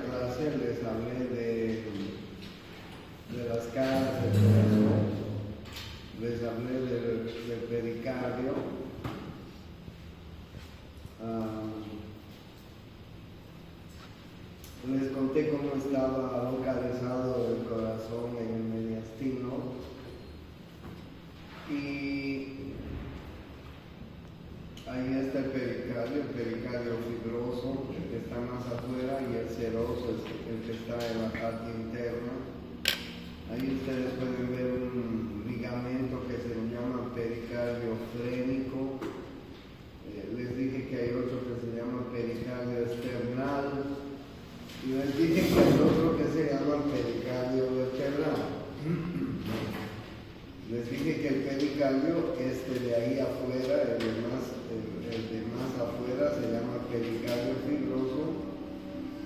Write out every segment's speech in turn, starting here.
clase les hablé de las caras del corazón, les hablé del pericardio. Les conté cómo estaba localizado el corazón en el mediastino y ahí está el pericardio fibroso, el que está más afuera, y el seroso es el que está en la parte interna. Ahí ustedes pueden ver un ligamento que se llama pericardio frénico. Les dije que hay otro que se llama pericardio external. Y les dije que hay otro que se llama pericardio vertebral. Les dije que el pericardio, de ahí afuera, el de más afuera se llama pericardio fibroso,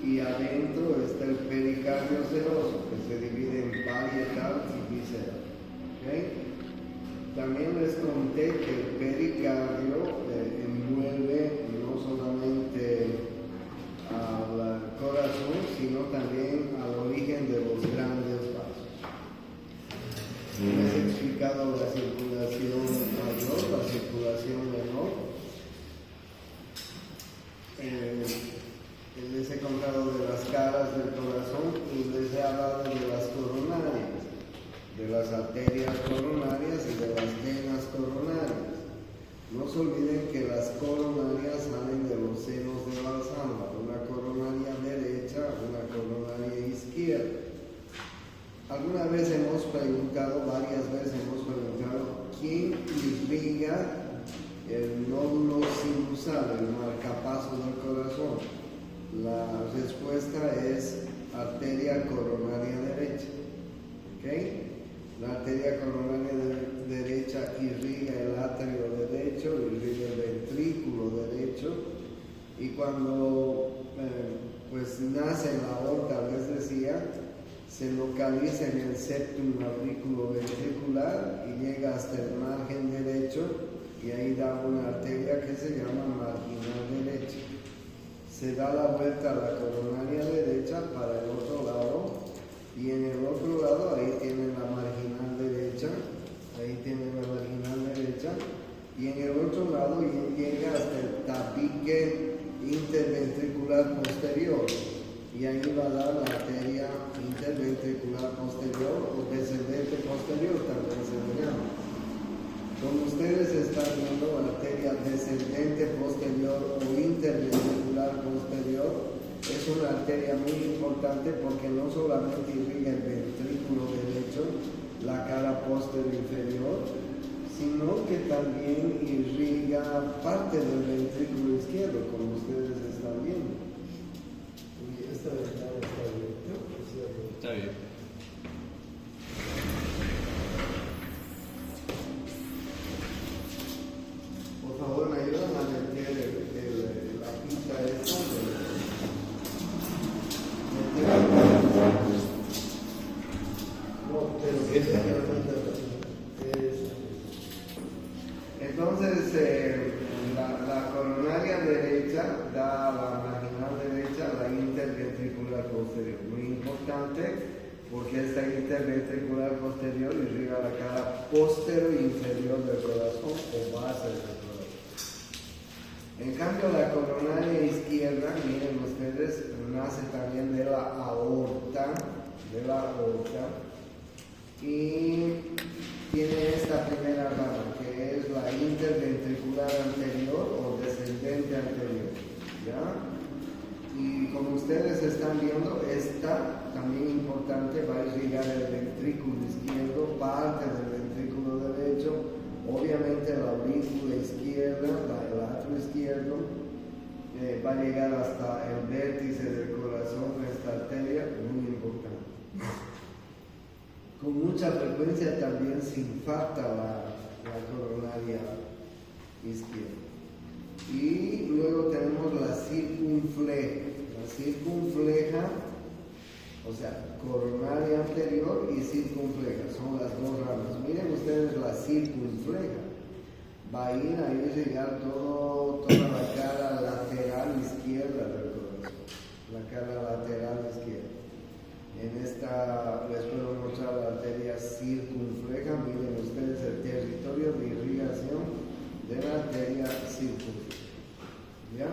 y adentro está el pericardio seroso, que se divide en parietal y visceral. ¿Okay? También les conté que el pericardio envuelve no solamente al corazón, sino también al origen de los grandes vasos. Les he explicado la circulación mayor, la circulación menor. Les he contado de las caras del corazón y les he hablado de las coronarias, de las arterias coronarias y de las venas coronarias. No se olviden que las coronarias salen de los senos de la sangre, una coronaria derecha, una coronaria izquierda. Alguna vez hemos preguntado, varias veces hemos preguntado, ¿quién irriga el nódulo sinusal, el marcapaso del corazón? La respuesta es arteria coronaria derecha. ¿Okay? La arteria coronaria derecha irriga el atrio derecho, irriga el ventrículo derecho, y cuando nace la aorta, les decía, se localiza en el septum auriculo ventricular y llega hasta el margen derecho, y ahí da una arteria que se llama marginal derecha. Se da la vuelta a la coronaria derecha para el otro lado, y en el otro lado ahí tienen la marginal derecha, y en el otro lado llega hasta el tabique interventricular posterior, y ahí va a dar la arteria interventricular posterior o descendente posterior, también se le llama. Como ustedes están viendo, la arteria descendente posterior o interventricular posterior es una arteria muy importante porque no solamente irriga el ventrículo derecho, la cara posterior inferior, sino que también irriga parte del ventrículo izquierdo, como ustedes están viendo. Y esta ventana está abierta, ¿cierto? Está bien. Por favor, me ayudan a meter la pista esta. No, pero esta entonces, la coronaria derecha da a la marginal derecha la interventricular posterior. Muy importante porque esta interventricular posterior irriga la cara posterior e inferior del corazón o base del corazón. En cambio, la coronaria izquierda, miren ustedes, nace también de la aorta, y tiene esta primera rama, que es la interventricular anterior o descendente anterior, ¿ya? Y como ustedes están viendo, esta también importante va a irrigar el ventrículo izquierdo, parte del ventrículo derecho, obviamente la aurícula izquierda, el atrio izquierdo, va a llegar hasta el vértice del corazón, esta arteria, muy importante. Con mucha frecuencia también se infarta la coronaria izquierda. Y luego tenemos la circunfleja. La circunfleja, o sea, coronaria anterior y circunfleja, son las dos ramas. Miren ustedes la circunfleja. Va a ir a llegar toda la cara lateral izquierda del corazón. La cara lateral En esta les puedo mostrar la arteria circunfleja. Miren ustedes el territorio de irrigación de la arteria circunfleja. ¿Ya?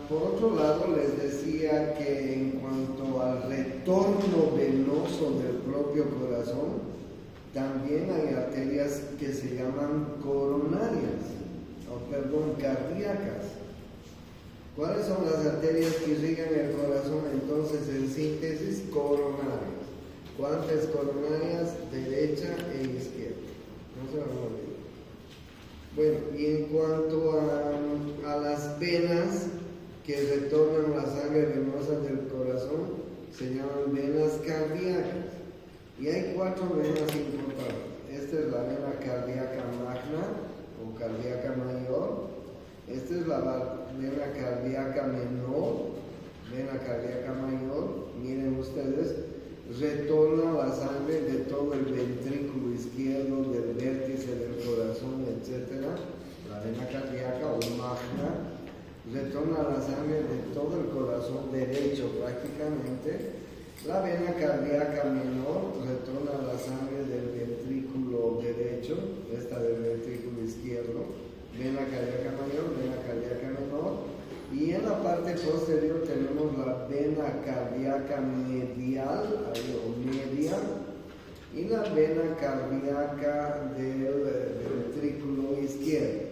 Por otro lado, les decía que en cuanto al retorno venoso del propio corazón, también hay arterias que se llaman cardíacas. ¿Cuáles son las arterias que irrigan el corazón? Entonces, en síntesis, coronarias. ¿Cuántas coronarias? Derecha e izquierda. No se van a olvidar. Bueno, y en cuanto a las venas que retornan la sangre venosa del corazón, se llaman venas cardíacas. Y hay 4 venas importantes. Esta es la vena cardíaca magna o cardíaca mayor. Esta es la vena cardíaca menor, vena cardíaca mayor. Miren ustedes, retorna la sangre de todo el ventrículo izquierdo, del vértice del corazón, etc. La vena cardíaca o magna retorna la sangre de todo el corazón derecho prácticamente. La vena cardíaca menor retorna la sangre del ventrículo derecho, esta del ventrículo izquierdo. Vena cardíaca mayor, vena cardíaca menor. Y en la parte posterior tenemos la vena cardíaca medial o media y la vena cardíaca del ventrículo izquierdo.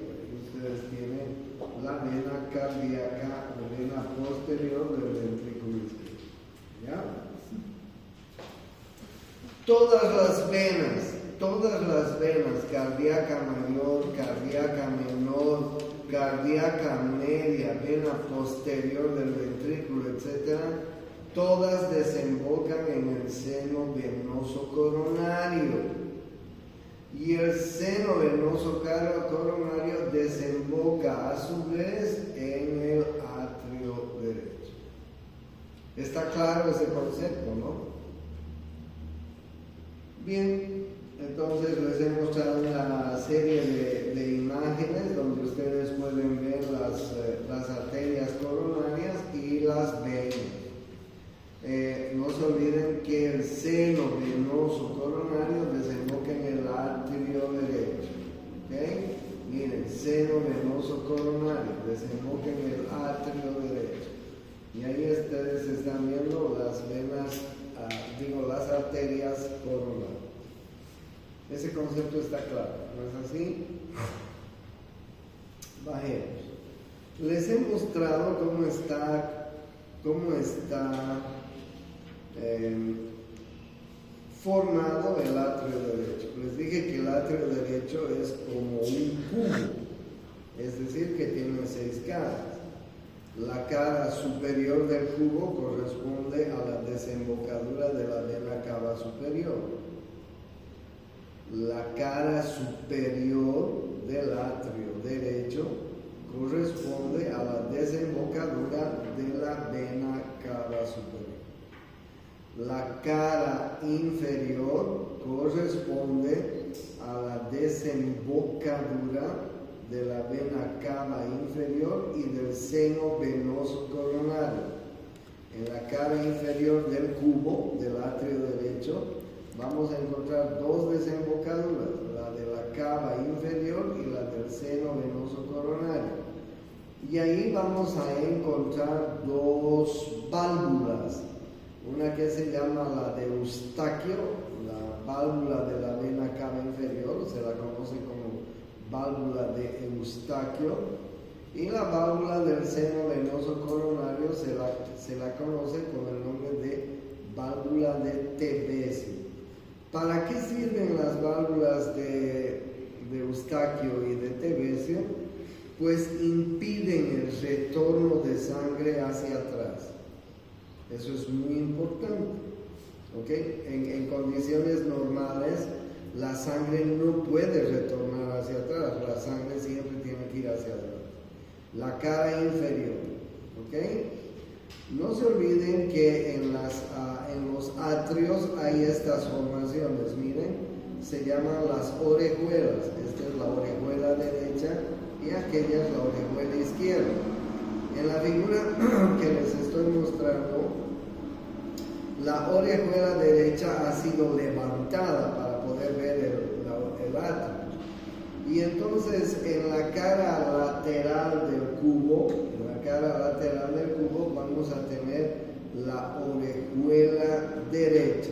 Ustedes tienen la vena cardíaca o vena posterior del ventrículo izquierdo. ¿Ya? Todas las venas, cardíaca mayor, cardíaca menor, cardíaca media, vena posterior del ventrículo, etc., todas desembocan en el seno venoso coronario. Y el seno venoso coronario desemboca a su vez en el atrio derecho. ¿Está claro ese concepto, no? Bien, entonces les he mostrado una serie de imágenes donde ustedes pueden ver las arterias coronarias y las venas. No se olviden que el seno venoso coronario desemboca en el atrio derecho. ¿Okay? Miren, seno venoso coronario desemboca en el atrio derecho. Y ahí ustedes están viendo las venas, las arterias coronarias. Ese concepto está claro, ¿no es así? Bajemos. Les he mostrado cómo está formado el atrio derecho. Les dije que el atrio derecho es como un cubo, es decir, que tiene 6 caras. La cara superior del cubo corresponde a la desembocadura de la vena cava superior. La cara superior del atrio derecho corresponde a la desembocadura de la vena cava superior. La cara inferior corresponde a la desembocadura de la vena cava inferior y del seno venoso coronario. En la cara inferior del cubo del atrio derecho vamos a encontrar 2 desembocaduras, la de la cava inferior y la del seno venoso coronario. Y ahí vamos a encontrar 2 válvulas, una que se llama la de Eustaquio, la válvula de la vena cava inferior, se la conoce como válvula de Eustaquio, y la válvula del seno venoso coronario se la conoce con el nombre de válvula de Tevesi. ¿Para qué sirven las válvulas de Eustaquio y de Tevesi? Pues impiden el retorno de sangre hacia atrás. Eso es muy importante. ¿Okay? En condiciones normales, la sangre no puede retornar hacia atrás, la sangre siempre tiene que ir hacia adelante. La cara inferior. ¿Okay? No se olviden que en los atrios hay estas formaciones, miren, se llaman las orejuelas. Esta es la orejuela derecha y aquella es la orejuela izquierda. En la figura que les estoy mostrando, la orejuela derecha ha sido levantada para poder ver el atrio. Y entonces en la cara lateral del cubo, vamos a tener la orejuela derecha.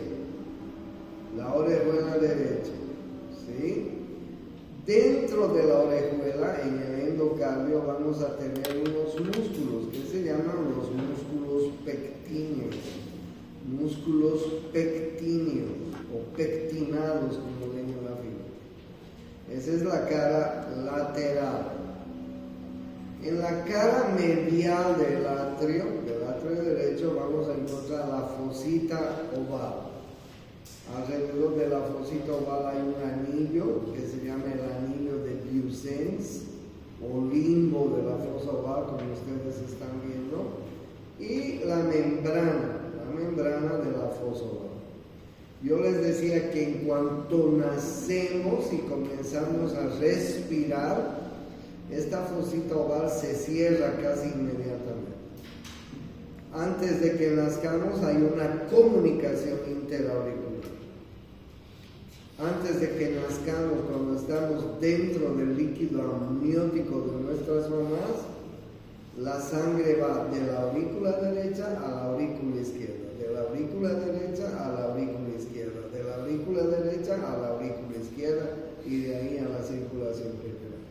¿Sí? Dentro de la orejuela, en el endocardio, vamos a tener unos músculos que se llaman los músculos pectíneos. Músculos pectíneos o pectinados, como ven en la figura. Esa es la cara lateral. En la cara medial del atrio derecho, vamos a encontrar la fosita oval. Alrededor de la fosita oval hay un anillo que se llama el anillo de Vieussens o limbo de la fosa oval, como ustedes están viendo, y la membrana de la fosa oval. Yo les decía que en cuanto nacemos y comenzamos a respirar, esta fosita oval se cierra casi inmediatamente. Antes de que nazcamos hay una comunicación interauricular. Antes de que nazcamos, cuando estamos dentro del líquido amniótico de nuestras mamás, la sangre va de la aurícula derecha a la aurícula izquierda, de la aurícula derecha a la aurícula izquierda, de la aurícula derecha a la aurícula izquierda y de ahí a la circulación periférica.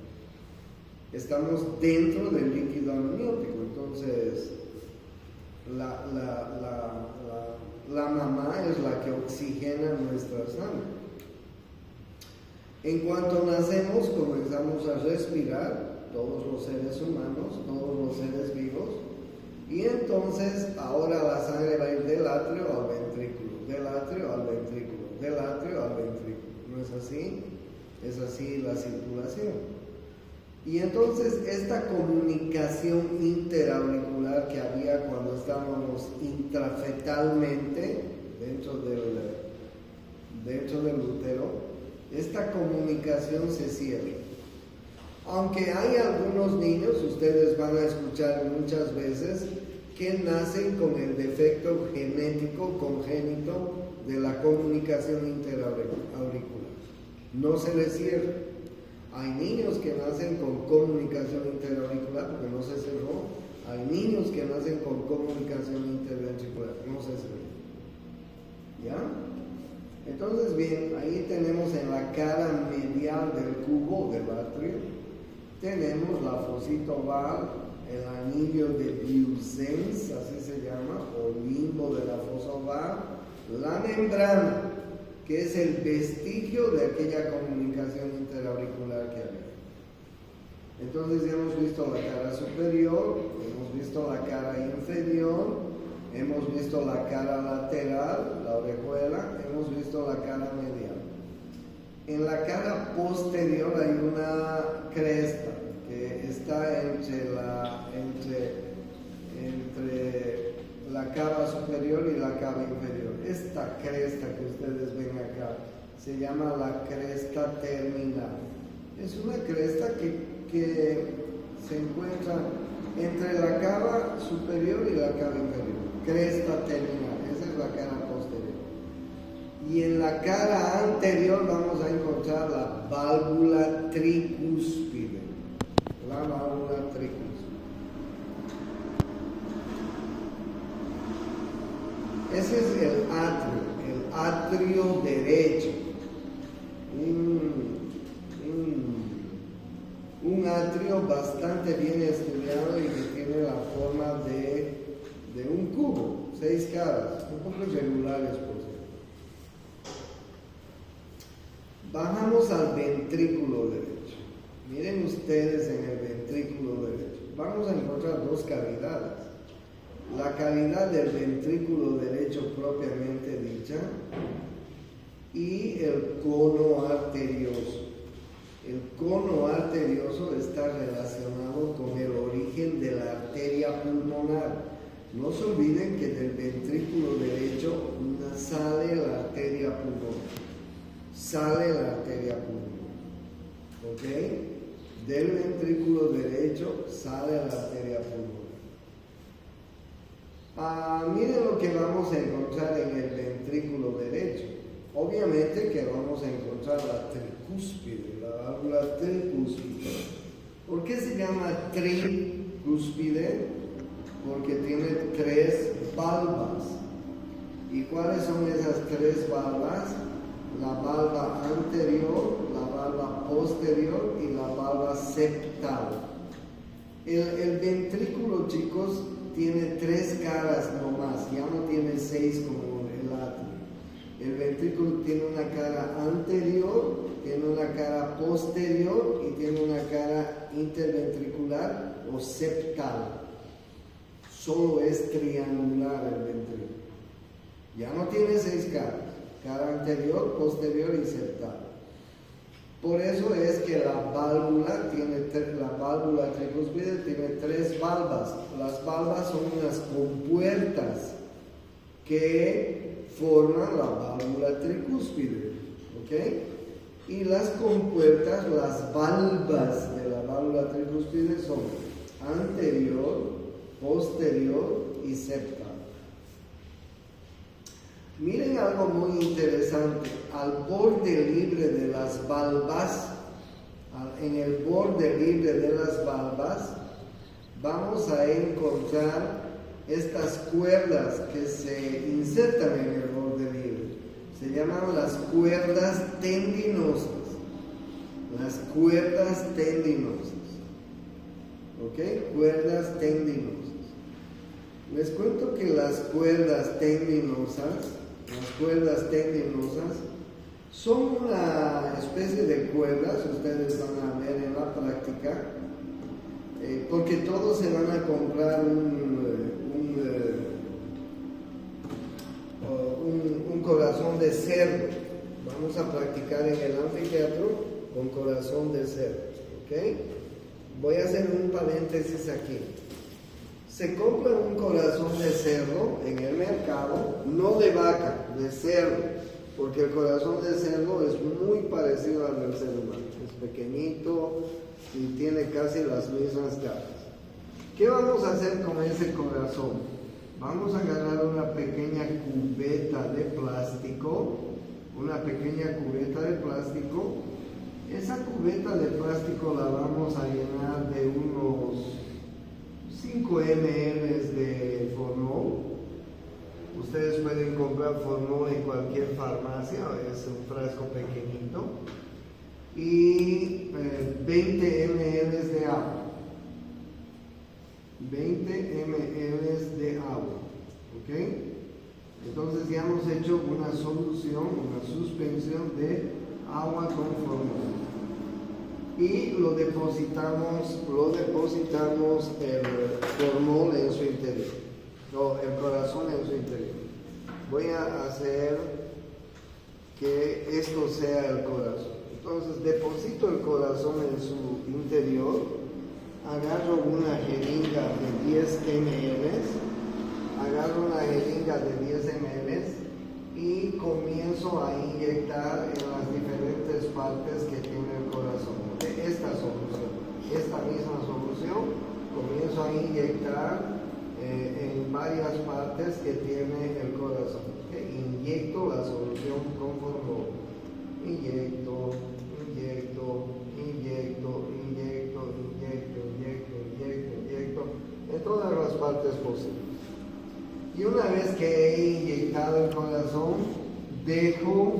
Estamos dentro del líquido amniótico, entonces la mamá es la que oxigena nuestra sangre. En cuanto nacemos, comenzamos a respirar, todos los seres humanos, todos los seres vivos, y entonces ahora la sangre va a ir del atrio al ventrículo, del atrio al ventrículo, del atrio al ventrículo. ¿No es así? Es así la circulación. Y entonces esta comunicación interauricular que había cuando estábamos intrafetalmente dentro del útero, esta comunicación se cierra. Aunque hay algunos niños, ustedes van a escuchar muchas veces, que nacen con el defecto genético congénito de la comunicación interauricular. No se les cierra. Hay niños que nacen con comunicación interauricular porque no se cerró. Hay niños que nacen con comunicación interventricular, no se cerró. ¿Ya? Entonces, bien, ahí tenemos en la cara medial del cubo del atrio, tenemos la fosita oval, el anillo de Vieussens, así se llama, o limbo de la fosa oval, la membrana, que es el vestigio de aquella comunicación interauricular que había. Entonces ya hemos visto la cara superior, hemos visto la cara inferior, hemos visto la cara lateral, la orejuela, hemos visto la cara medial. En la cara posterior hay una cresta que está entre la cava superior y la cava inferior. Esta cresta que ustedes ven acá se llama la cresta terminal. Es una cresta que se encuentra entre la cava superior y la cava inferior. Cresta terminal, esa es la cara posterior. Y en la cara anterior vamos a encontrar la válvula tricúspide. La válvula tricúspide. Ese es el atrio derecho. Un atrio bastante bien estudiado y que tiene la forma de un cubo, 6 caras, un poco irregulares por cierto. Bajamos al ventrículo derecho. Miren ustedes en el ventrículo derecho. Vamos a encontrar 2 cavidades. La cavidad del ventrículo derecho propiamente dicha y el cono arterioso. El cono arterioso está relacionado con el origen de la arteria pulmonar. No se olviden que del ventrículo derecho sale la arteria pulmonar. Sale la arteria pulmonar. ¿Ok? Del ventrículo derecho sale la arteria pulmonar. Miren lo que vamos a encontrar en el ventrículo derecho. Obviamente que vamos a encontrar la tricúspide, la válvula tricúspide. ¿Por qué se llama tricúspide? Porque tiene 3 valvas. ¿Y cuáles son esas 3 valvas? La valva anterior, la valva posterior y la valva septal. El ventrículo, chicos, tiene 3 caras nomás, ya no tiene 6 como el atrio. El ventrículo tiene una cara anterior, tiene una cara posterior y tiene una cara interventricular o septal. Solo es triangular el ventrículo. Ya no tiene 6 caras, cara anterior, posterior y septal. Por eso es que la válvula tricúspide tiene 3 valvas. Las valvas son unas compuertas que forman la válvula tricúspide, ¿ok? Y las compuertas, las valvas de la válvula tricúspide son anterior, posterior y septal. Miren algo muy interesante, al borde libre de las valvas, en el borde libre de las valvas, vamos a encontrar estas cuerdas que se insertan en el borde libre. Se llaman las cuerdas tendinosas. Las cuerdas tendinosas. ¿Ok? Cuerdas tendinosas. Les cuento que las cuerdas tendinosas son una especie de cuerdas, ustedes van a ver en la práctica, porque todos se van a comprar un corazón de cerdo. Vamos a practicar en el anfiteatro con corazón de cerdo, ¿ok? Voy a hacer un paréntesis aquí. Se compra un corazón de cerdo en el mercado, no de vaca, de cerdo, porque el corazón de cerdo es muy parecido al del ser humano, es pequeñito y tiene casi las mismas caras. ¿Qué vamos a hacer con ese corazón? Vamos a agarrar una pequeña cubeta de plástico, esa cubeta de plástico la vamos a llenar de unos 5 ml de formol. Ustedes pueden comprar formol en cualquier farmacia, es un frasco pequeñito. Y 20 ml de agua. 20 ml de agua. ¿Ok? Entonces ya hemos hecho una solución, una suspensión de agua con formol. Y lo depositamos el formol en su interior, o el corazón en su interior. Voy a hacer que esto sea el corazón. Entonces deposito el corazón en su interior, agarro una jeringa de 10 ml, y comienzo a inyectar en las diferentes partes que tiene el corazón. Esta misma solución, comienzo a inyectar en varias partes que tiene el corazón. Inyecto la solución con formol. Inyecto. En todas las partes posibles. Y una vez que he inyectado el corazón, dejo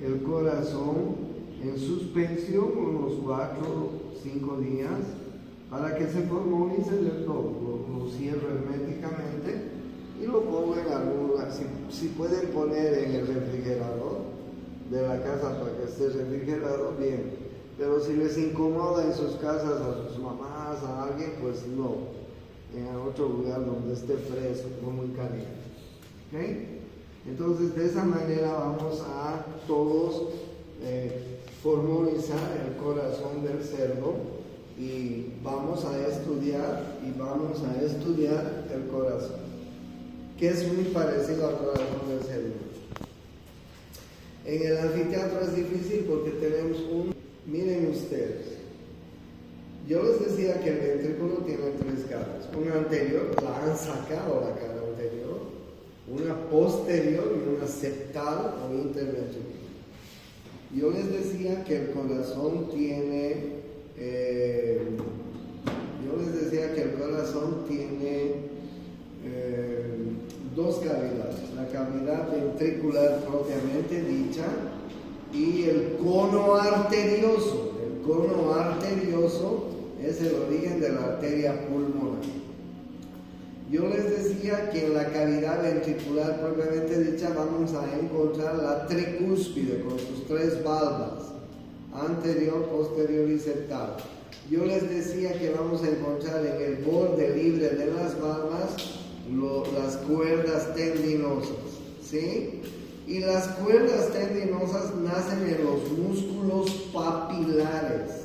el corazón en suspensión unos 4 o 5 días para que se formolice del todo. Lo cierro herméticamente y lo pongo en algún lugar. Si pueden poner en el refrigerador de la casa para que esté refrigerado, bien. Pero si les incomoda en sus casas, a sus mamás, a alguien, pues no. En otro lugar donde esté fresco, no muy caliente. ¿Okay? Entonces de esa manera vamos a todos formalizar el corazón del cerdo y vamos a estudiar el corazón, que es muy parecido al corazón del cerdo. En el anfiteatro es difícil porque tenemos miren ustedes, Yo les decía que el ventrículo tiene tres caras. Una anterior, la han sacado la cara anterior, una posterior y una septal o interventricular. Yo les decía que el corazón tiene, dos cavidades, la cavidad ventricular propiamente dicha y el cono arterioso. El cono arterioso es el origen de la arteria pulmonar. Yo les decía que en la cavidad ventricular propiamente dicha vamos a encontrar la tricúspide con sus tres valvas, anterior, posterior y septal. Yo les decía que vamos a encontrar en el borde libre de las valvas las cuerdas tendinosas, ¿sí? Y las cuerdas tendinosas nacen en los músculos papilares.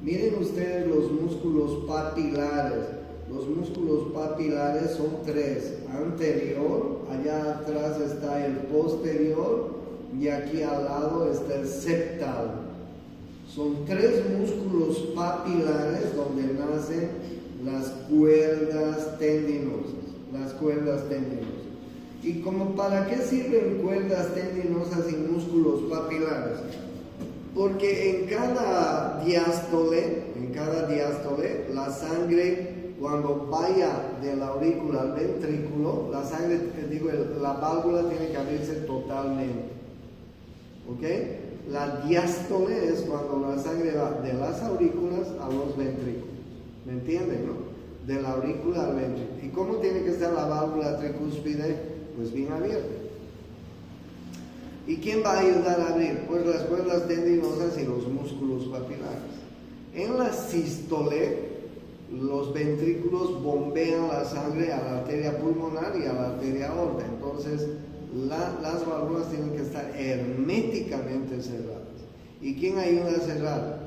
Miren ustedes los músculos papilares. Los músculos papilares son tres. Anterior, allá atrás está el posterior y aquí al lado está el septal. Son tres músculos papilares donde nacen las cuerdas tendinosas. ¿Y como para qué sirven cuerdas tendinosas y músculos papilares? Porque en cada diástole, la sangre, cuando vaya de la aurícula al ventrículo, la válvula tiene que abrirse totalmente. ¿Ok? La diástole es cuando la sangre va de las aurículas a los ventrículos. ¿Me entienden, no? De la aurícula al ventrículo. ¿Y cómo tiene que estar la válvula tricúspide? Pues bien abierta. ¿Y quién va a ayudar a abrir? Pues las cuerdas tendinosas y los músculos papilares. En la sístole, los ventrículos bombean la sangre a la arteria pulmonar y a la arteria aorta. Entonces, las válvulas tienen que estar herméticamente cerradas. ¿Y quién ayuda a cerrar?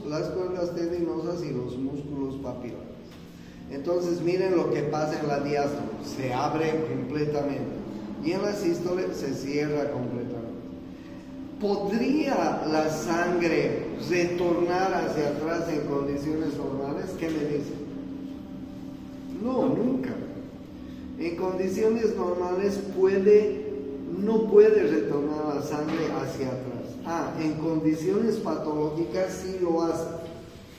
Las cuerdas tendinosas y los músculos papilares. Entonces, miren lo que pasa en la diástole. Se abre completamente. Y en la sístole se cierra completamente. ¿Podría la sangre retornar hacia atrás en condiciones normales? ¿Qué me dicen? No, nunca. En condiciones normales no puede retornar la sangre hacia atrás. En condiciones patológicas sí lo hace.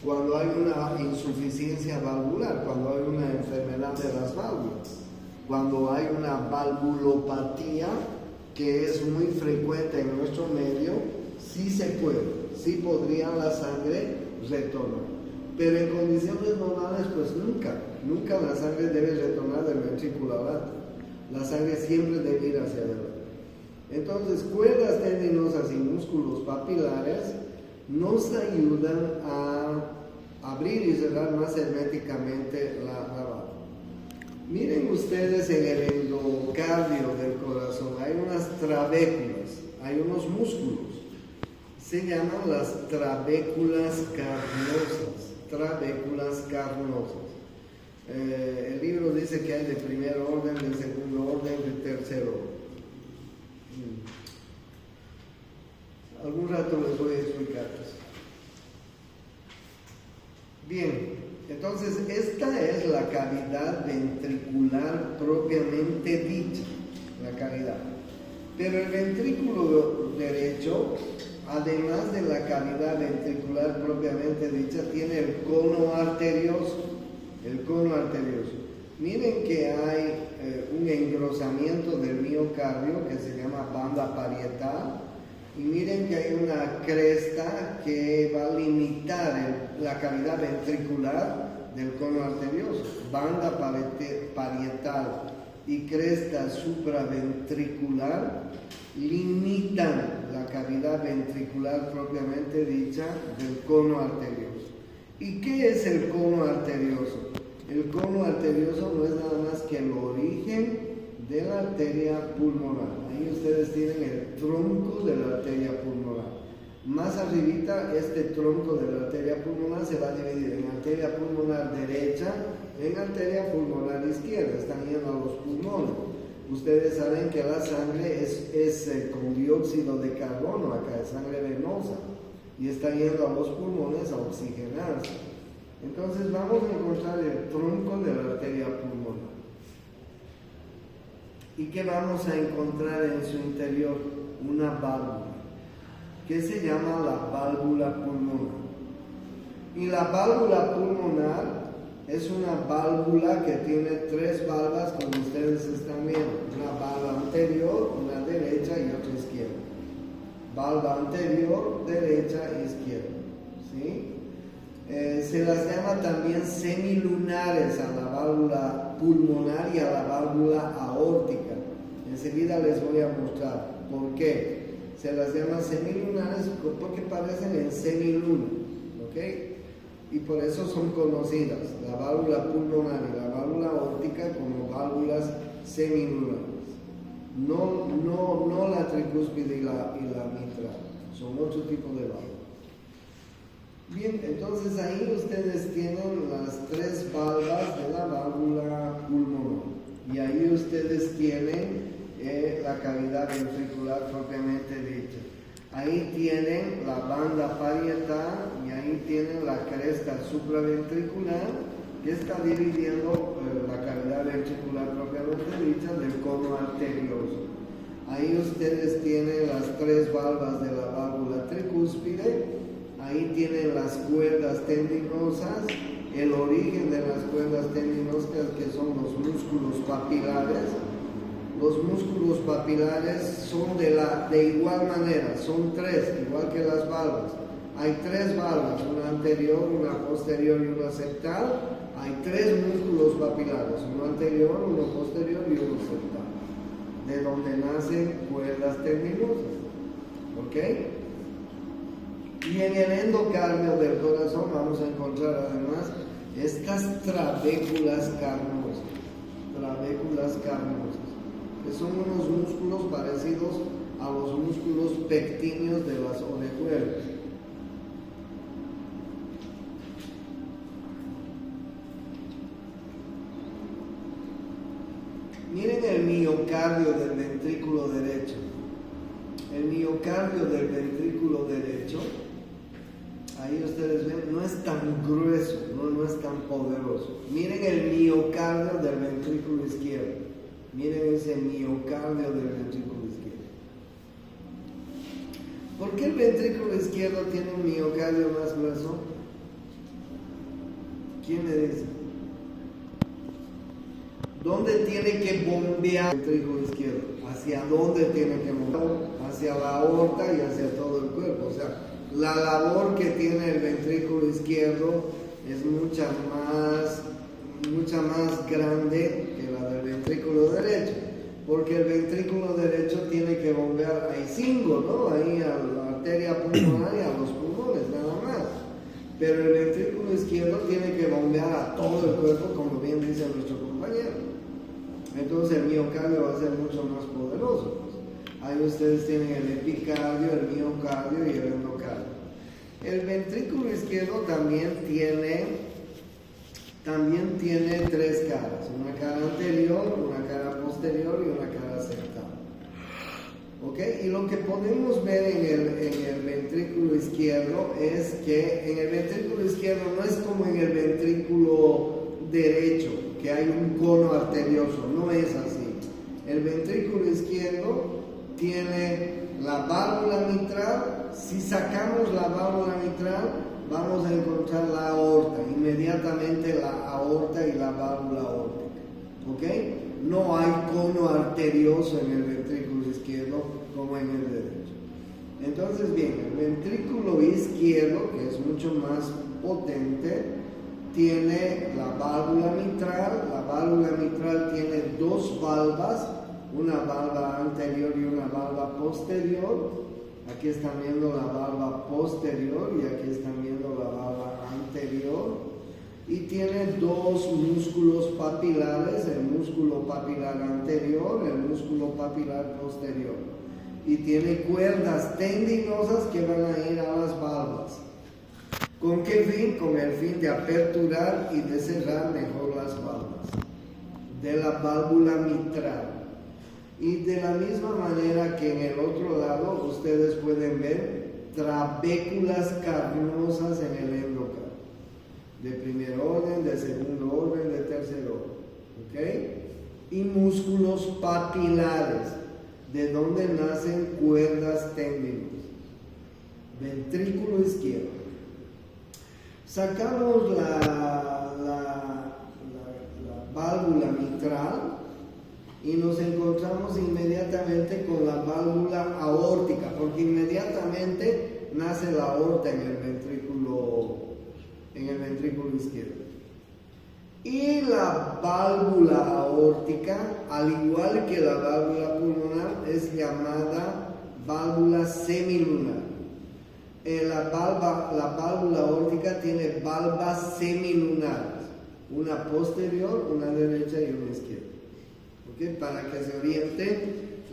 Cuando hay una insuficiencia valvular, cuando hay una enfermedad de las válvulas, cuando hay una valvulopatía que es muy frecuente en nuestro medio, sí se puede, sí podría la sangre retornar. Pero en condiciones normales, pues nunca la sangre debe retornar del ventrículo adelante. La sangre siempre debe ir hacia adelante. Entonces, cuerdas tendinosas y músculos papilares nos ayudan a abrir y cerrar más herméticamente la válvula. Miren ustedes en el endocardio del corazón, hay unas trabéculas, hay unos músculos, se llaman las trabéculas carnosas. El libro dice que hay de primer orden, de segundo orden, de tercer orden. Algún rato les voy a explicar eso. Bien, entonces esta es la cavidad ventricular propiamente dicha, la cavidad. Pero el ventrículo derecho, además de la cavidad ventricular propiamente dicha, tiene el cono arterioso. Miren que hay un engrosamiento del miocardio que se llama banda parietal. Y miren que hay una cresta que va a limitar la cavidad ventricular del cono arterioso. Banda parietal y cresta supraventricular limitan la cavidad ventricular propiamente dicha del cono arterioso. ¿Y qué es el cono arterioso? El cono arterioso no es nada más que el origen de la arteria pulmonar. Ahí ustedes tienen el tronco de la arteria pulmonar. Más arribita, este tronco de la arteria pulmonar se va a dividir en arteria pulmonar derecha, en arteria pulmonar izquierda. Están yendo a los pulmones. Ustedes saben que la sangre es con dióxido de carbono, acá es sangre venosa. y está yendo a los pulmones a oxigenarse. Entonces vamos a encontrar el tronco de la arteria pulmonar. ¿Y qué vamos a encontrar en su interior? Una válvula, que se llama la válvula pulmonar. Y la válvula pulmonar es una válvula que tiene tres valvas, como ustedes están viendo. Una valva anterior, una derecha y otra izquierda. Valva anterior, derecha e izquierda. ¿Sí? Se las llama también semilunares a la válvula pulmonar y a la válvula aórtica. Enseguida les voy a mostrar por qué. Se las llama semilunares porque parecen en semiluna. ¿Ok? Y por eso son conocidas la válvula pulmonar y la válvula aórtica como válvulas semilunares. No la tricúspide y la mitral, son otro tipo de válvulas. Bien, entonces ahí ustedes tienen las tres valvas de la válvula pulmonar y ahí ustedes tienen la cavidad ventricular propiamente dicha. Ahí tienen la banda parietal y ahí tienen la cresta supraventricular que está dividiendo la cavidad ventricular propiamente dicha del cono arterioso. Ahí ustedes tienen las tres valvas de la válvula tricúspide, ahí tienen las cuerdas tendinosas, el origen de las cuerdas tendinosas que son los músculos papilares. Los músculos papilares son de igual manera, son tres, igual que las valvas. Hay tres valvas, una anterior, una posterior y una septal. Hay tres músculos papilares, uno anterior, uno posterior y uno septal, de donde nacen cuerdas tendinosas. ¿Ok? Y en el endocardio del corazón vamos a encontrar además estas trabéculas carnosas. Trabéculas carnosas, que son unos músculos parecidos a los músculos pectíneos de las orejuelas. Miren el miocardio del ventrículo derecho. El miocardio del ventrículo derecho, ahí ustedes ven, no es tan grueso, no es tan poderoso. Miren el miocardio del ventrículo izquierdo. Miren ese miocardio del ventrículo izquierdo. ¿Por qué el ventrículo izquierdo tiene un miocardio más grueso? ¿Quién me dice? ¿Dónde tiene que bombear el ventrículo izquierdo? ¿Hacia dónde tiene que bombear? Hacia la aorta y hacia todo el cuerpo. O sea, la labor que tiene el ventrículo izquierdo es mucha más grande que la del ventrículo derecho, porque el ventrículo derecho tiene que bombear a Isingo, ¿no? Ahí a la arteria pulmonar y a los pulmones, nada más. Pero el ventrículo izquierdo tiene que bombear a todo el cuerpo, como bien dice nuestro compañero. Entonces el miocardio va a ser mucho más poderoso. Ahí ustedes tienen el epicardio, el miocardio y el endocardio. El ventrículo izquierdo también tiene tres caras, una cara anterior, una cara posterior y una cara septal. ¿Ok? Y lo que podemos ver en el ventrículo izquierdo es que en el ventrículo izquierdo no es como en el ventrículo derecho, que hay un cono arterioso, no es así. El ventrículo izquierdo tiene la válvula mitral. Si sacamos la válvula mitral, vamos a encontrar la aorta, inmediatamente la aorta y la válvula aórtica. ¿Ok? No hay cono arterioso en el ventrículo izquierdo como en el derecho. Entonces, bien, el ventrículo izquierdo, que es mucho más potente, tiene la válvula mitral. La válvula mitral tiene dos valvas, una valva anterior y una valva posterior. Aquí están viendo la valva posterior y aquí están viendo la valva anterior. Y tiene dos músculos papilares, el músculo papilar anterior y el músculo papilar posterior. Y tiene cuerdas tendinosas que van a ir a las valvas. ¿Con qué fin? Con el fin de aperturar y de cerrar mejor las valvas de la válvula mitral. Y de la misma manera que en el otro lado ustedes pueden ver trabéculas carnosas en el endocardio, de primer orden, de segundo orden, de tercer orden, ¿ok? Y músculos papilares, de donde nacen cuerdas tendinosas. Ventrículo izquierdo. Sacamos la válvula mitral y nos encontramos inmediatamente con la válvula aórtica, porque inmediatamente nace la aorta en el ventrículo izquierdo. Y la válvula aórtica, al igual que la válvula pulmonar, es llamada válvula semilunar. La válvula aórtica tiene valvas semilunares, una posterior, una derecha y una izquierda. ¿Okay? Para que se oriente,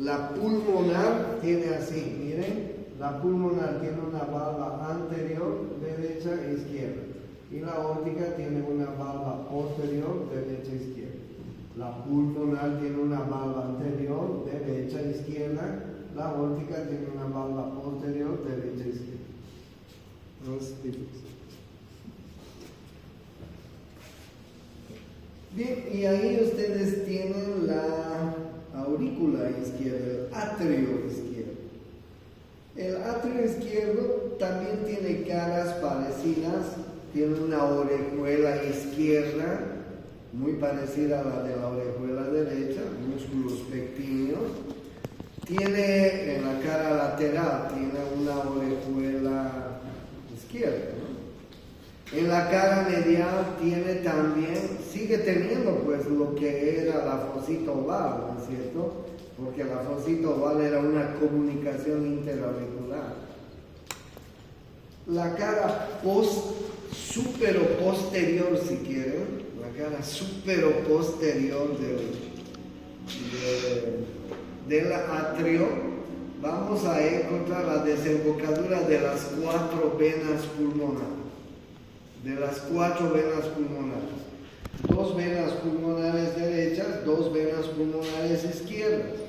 la pulmonar tiene así, miren, la pulmonar tiene una valva anterior, derecha e izquierda. Y la aórtica tiene una valva posterior, derecha e izquierda. La pulmonar tiene una valva anterior, derecha e izquierda. La aórtica tiene una valva posterior, derecha e izquierda. Dos tipos. Bien, y ahí ustedes tienen la aurícula izquierda, el atrio izquierdo. El atrio izquierdo también tiene caras parecidas, tiene una orejuela izquierda, muy parecida a la de la orejuela derecha, músculos pectíneos. Tiene en la cara lateral, tiene una orejuela izquierda, ¿no? En la cara medial tiene también, sigue teniendo pues lo que era la fosita oval, ¿no es cierto? Porque la fosita oval era una comunicación interauricular. La cara supero-posterior, si quieren, la cara supero-posterior del atrio, vamos a encontrar la desembocadura de las 4 venas pulmonares. De las 4 venas pulmonares. 2 venas pulmonares derechas, 2 venas pulmonares izquierdas.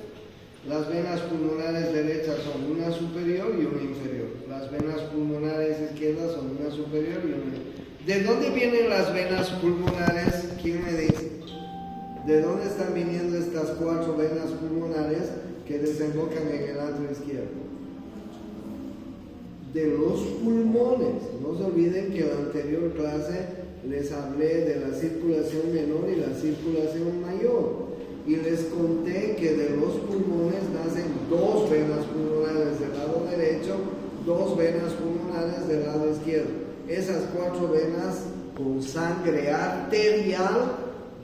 Las venas pulmonares derechas son una superior y una inferior. Las venas pulmonares izquierdas son una superior y una inferior. ¿De dónde vienen las venas pulmonares? ¿Quién me dice? ¿De dónde están viniendo estas 4 venas pulmonares que desembocan en el atrio izquierdo? De los pulmones. No se olviden que en la anterior clase les hablé de la circulación menor y la circulación mayor. Y les conté que de los pulmones nacen 2 venas pulmonares del lado derecho, 2 venas pulmonares del lado izquierdo. Esas 4 venas con sangre arterial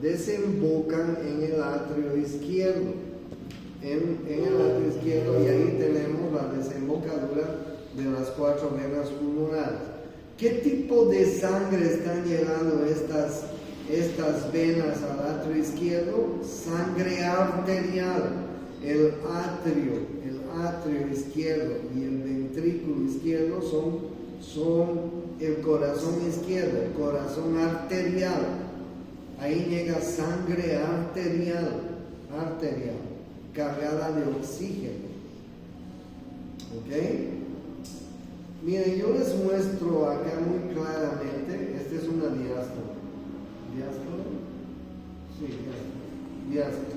desembocan en el atrio izquierdo. En el atrio izquierdo, y ahí tenemos la desembocadura de las 4 venas pulmonares. ¿Qué tipo de sangre están llegando estas venas al atrio izquierdo? Sangre arterial. El atrio izquierdo y el ventrículo izquierdo son el corazón izquierdo, el corazón arterial. Ahí llega sangre arterial, cargada de oxígeno. ¿Ok? Miren, yo les muestro acá muy claramente, esta es una diástole. ¿Diástole? Sí, diástole.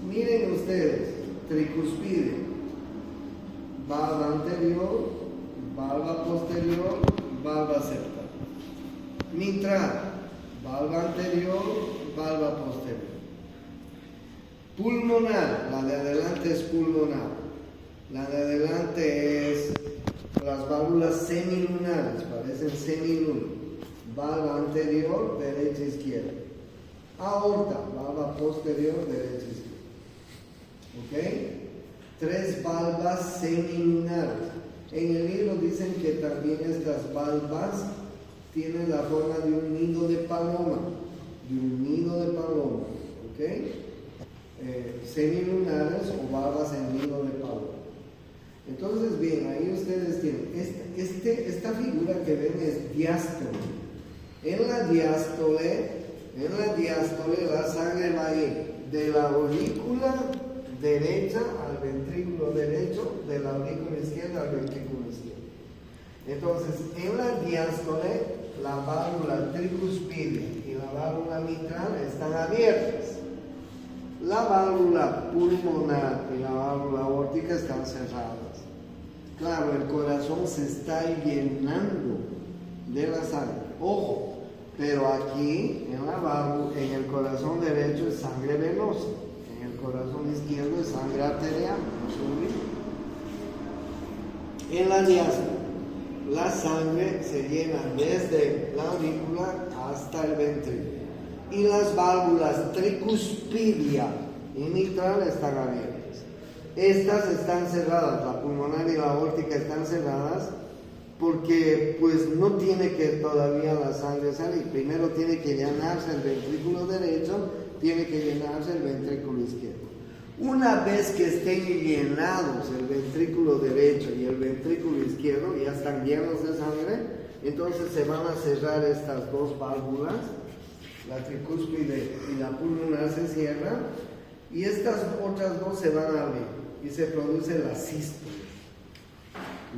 Miren ustedes, tricuspide, valva anterior, valva posterior, valva septal. Mitral, valva anterior, valva posterior. Pulmonar, la de adelante es pulmonar. La de adelante es las válvulas semilunares, parecen semilunas. Valva anterior, derecha, izquierda. Aorta, valva posterior, derecha, izquierda. ¿Ok? 3 valvas semilunares. En el libro dicen que también estas valvas tienen la forma de un nido de paloma. ¿Ok? Semilunares o valvas en nido de paloma. Entonces, bien, ahí ustedes tienen, esta figura que ven es diástole. En la diástole la sangre va a ir de la aurícula derecha al ventrículo derecho, de la aurícula izquierda al ventrículo izquierdo. Entonces, en la diástole, la válvula tricuspidia y la válvula mitral están abiertas. La válvula pulmonar y la válvula aórtica están cerradas. Claro, el corazón se está llenando de la sangre. Ojo, pero aquí en la válvula, en el corazón derecho es sangre venosa, en el corazón izquierdo es sangre arterial. En la diástole, la sangre se llena desde la aurícula hasta el ventrículo. Y las válvulas tricuspidia y mitral están abiertas. Estas están cerradas, la pulmonar y la aórtica están cerradas porque pues no tiene que todavía la sangre salir. Primero tiene que llenarse el ventrículo derecho, tiene que llenarse el ventrículo izquierdo. Una vez que estén llenados el ventrículo derecho y el ventrículo izquierdo, ya están llenos de sangre, entonces se van a cerrar estas dos válvulas, la tricúspide y la pulmonar se cierran, y estas otras dos se van a abrir, y se produce la sístole.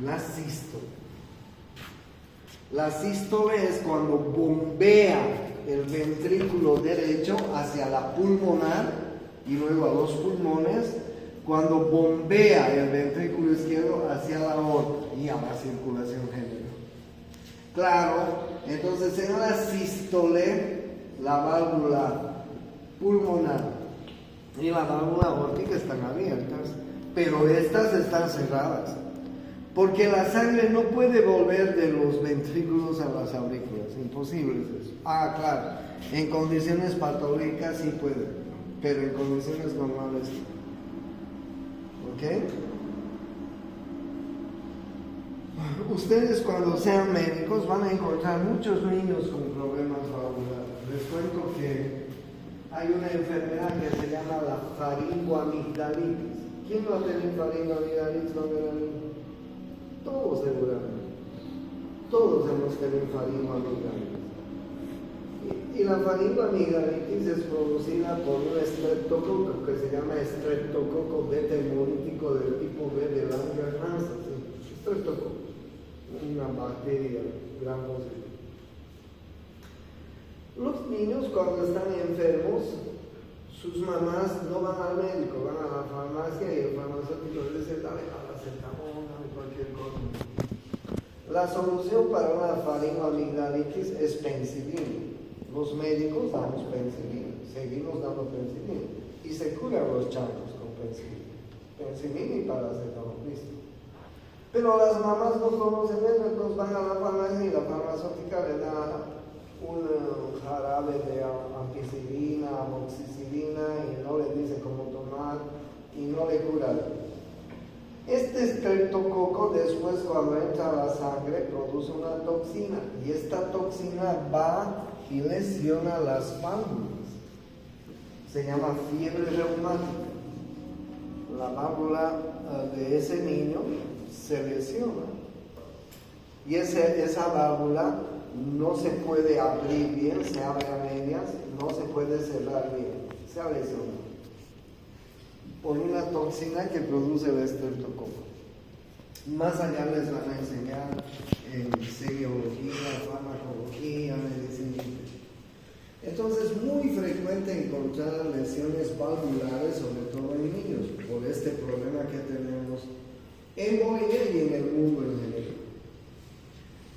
La sístole. La sístole es cuando bombea el ventrículo derecho hacia la pulmonar, y luego a los pulmones, cuando bombea el ventrículo izquierdo hacia la aorta y a la circulación general. Claro, entonces en la sístole, la válvula pulmonar y la válvula aórtica están abiertas, pero estas están cerradas, porque la sangre no puede volver de los ventrículos a las aurículas, imposible es eso. Claro, en condiciones patológicas sí puede, pero en condiciones normales no. ¿Ok? Ustedes cuando sean médicos van a encontrar muchos niños con problemas valvulares. Les cuento que hay una enfermedad que se llama la faringoamigdalitis. ¿Quién no ha tenido faringoamigdalitis cuando era niño? Todos seguramente. Todos hemos tenido faringoamigdalitis. Y la faringoamigdalitis es producida por un estreptococo que se llama estreptococo beta hemolítico del tipo B de Langerhans. Estreptococo, una bacteria gran posible. Los niños cuando están enfermos, sus mamás no van al médico, van a la farmacia y el farmacéutico les dice, dale paracetamol o cualquier cosa. La solución para una faringoamigdalitis es penicilina. Los médicos damos penicilina, seguimos dando penicilina y se curan los changos con penicilina. Penicilina y paracetamol, listo. Pero las mamás no conocen eso, entonces van a la farmacia y la farmacéutica le da un jarabe de ampicilina, amoxicilina y no le dice cómo tomar y no le cura. Este estreptococo después cuando entra a la sangre produce una toxina y esta toxina va y lesiona las válvulas. Se llama fiebre reumática. La válvula de ese niño se lesiona y esa válvula no se puede abrir bien, se abre a medias, no se puede cerrar bien, se ha lesionado por una toxina que produce el estreptococo. Más allá les van a enseñar en semiología, farmacología, medicina. Entonces es muy frecuente encontrar lesiones valvulares, sobre todo en niños, por este problema que tenemos en Bolivia y en el mundo en general.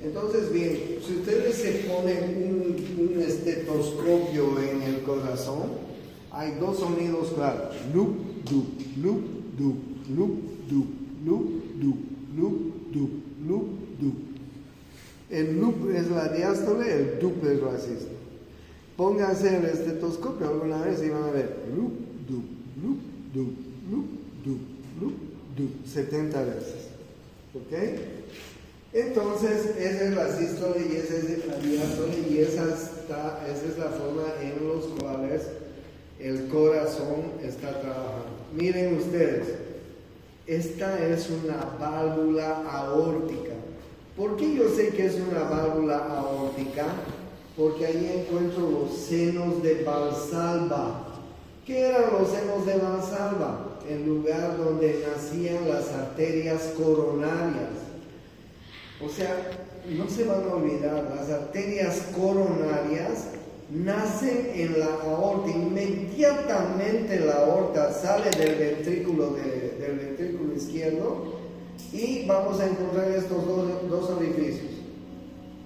Entonces, bien, si ustedes se ponen un estetoscopio en el corazón, hay dos sonidos claros: loop, dup, loop, dup, loop, dup, loop, dup, loop, dup, loop, dup. El loop es la diástole, el dup es la sístole. Pónganse el estetoscopio alguna vez y van a ver loop, dup, loop, dup, loop, dup, loop, dup, 70 veces. ¿Ok? Entonces, esa es la sístole y esa es la diástole y esa es la forma en los cuales el corazón está trabajando. Miren ustedes, esta es una válvula aórtica. ¿Por qué yo sé que es una válvula aórtica? Porque ahí encuentro los senos de Valsalva. ¿Qué eran los senos de Valsalva? El lugar donde nacían las arterias coronarias. O sea, no se van a olvidar, las arterias coronarias nacen en la aorta. Inmediatamente la aorta sale del ventrículo izquierdo y vamos a encontrar estos dos orificios.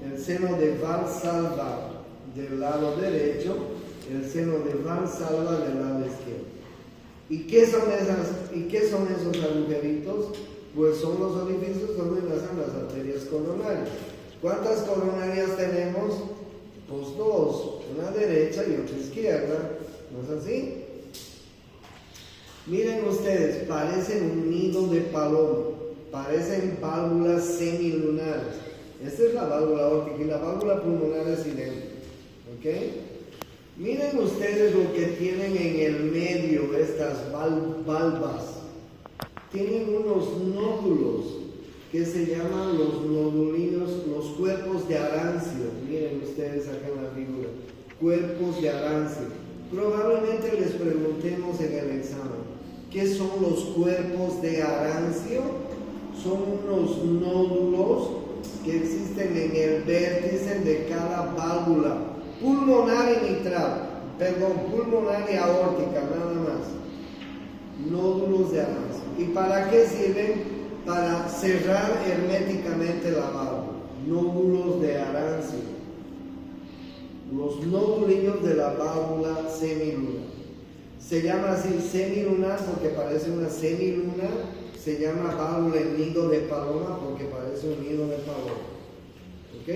El seno de Valsalva del lado derecho, el seno de Valsalva del lado izquierdo. ¿Y qué son esos agujeritos? Pues son los orificios donde nacen las arterias coronarias. ¿Cuántas coronarias tenemos? Pues dos, una derecha y otra izquierda. ¿No es así? Miren ustedes, parecen un nido de paloma, parecen válvulas semilunares. Esta es la válvula aórtica y la válvula pulmonar es idéntica. ¿Ok? Miren ustedes lo que tienen en el medio estas valvas. Tienen unos nódulos que se llaman los nodulinos, los cuerpos de Arancio. Miren ustedes acá en la figura, cuerpos de Arancio. Probablemente les preguntemos en el examen, ¿qué son los cuerpos de Arancio? Son unos nódulos que existen en el vértice de cada válvula, pulmonar y mitral, pulmonar y aórtica, nada más. Nódulos de Arancio. ¿Y para qué sirven? Para cerrar herméticamente la válvula. Nódulos de Arancio. Los nódulos de la válvula semilunar. Se llama así semilunar porque parece una semiluna. Se llama válvula en nido de paloma porque parece un nido de paloma. ¿Ok?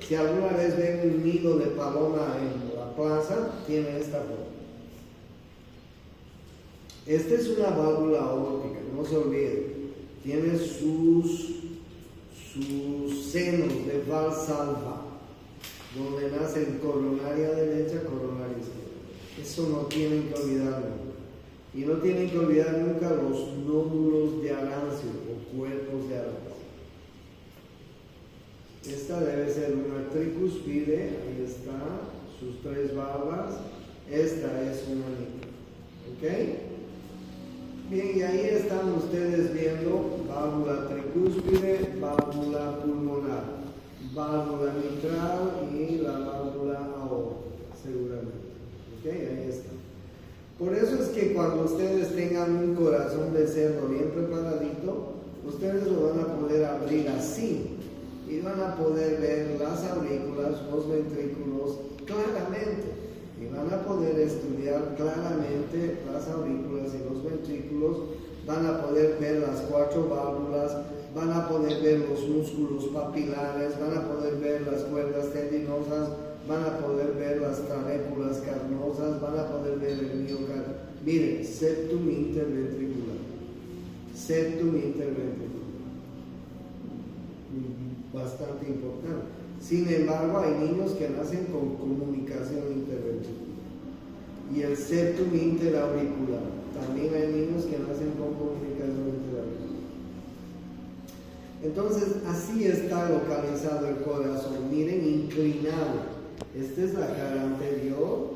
Si alguna vez ven un nido de paloma en la plaza, tiene esta forma. Esta es una válvula aórtica, no se olviden. Tiene sus senos de Valsalva, donde nacen coronaria derecha, coronaria izquierda. Eso no tienen que olvidar nunca. Y no tienen que olvidar nunca los nódulos de Arancio o cuerpos de Arancio. Esta debe ser una tricuspide, ahí está, sus tres valvas. Esta es una mitad. ¿Ok? Bien, y ahí están ustedes viendo válvula tricúspide, válvula pulmonar, válvula mitral y la válvula aórtica, seguramente. ¿Ok? Ahí está. Por eso es que cuando ustedes tengan un corazón de cerdo bien preparadito, ustedes lo van a poder abrir así y van a poder ver las aurículas, los ventrículos claramente. Y van a poder estudiar claramente las aurículas y los ventrículos, van a poder ver las cuatro válvulas, van a poder ver los músculos papilares, van a poder ver las cuerdas tendinosas, van a poder ver las trabéculas carnosas, van a poder ver el miocardio. Miren, septum interventricular. Septum interventricular. Bastante importante. Sin embargo, hay niños que nacen con comunicación interventricular. Y el septum interauricular. También hay niños que nacen con comunicación interauricular. Entonces, así está localizado el corazón. Miren, inclinado. Esta es la cara anterior,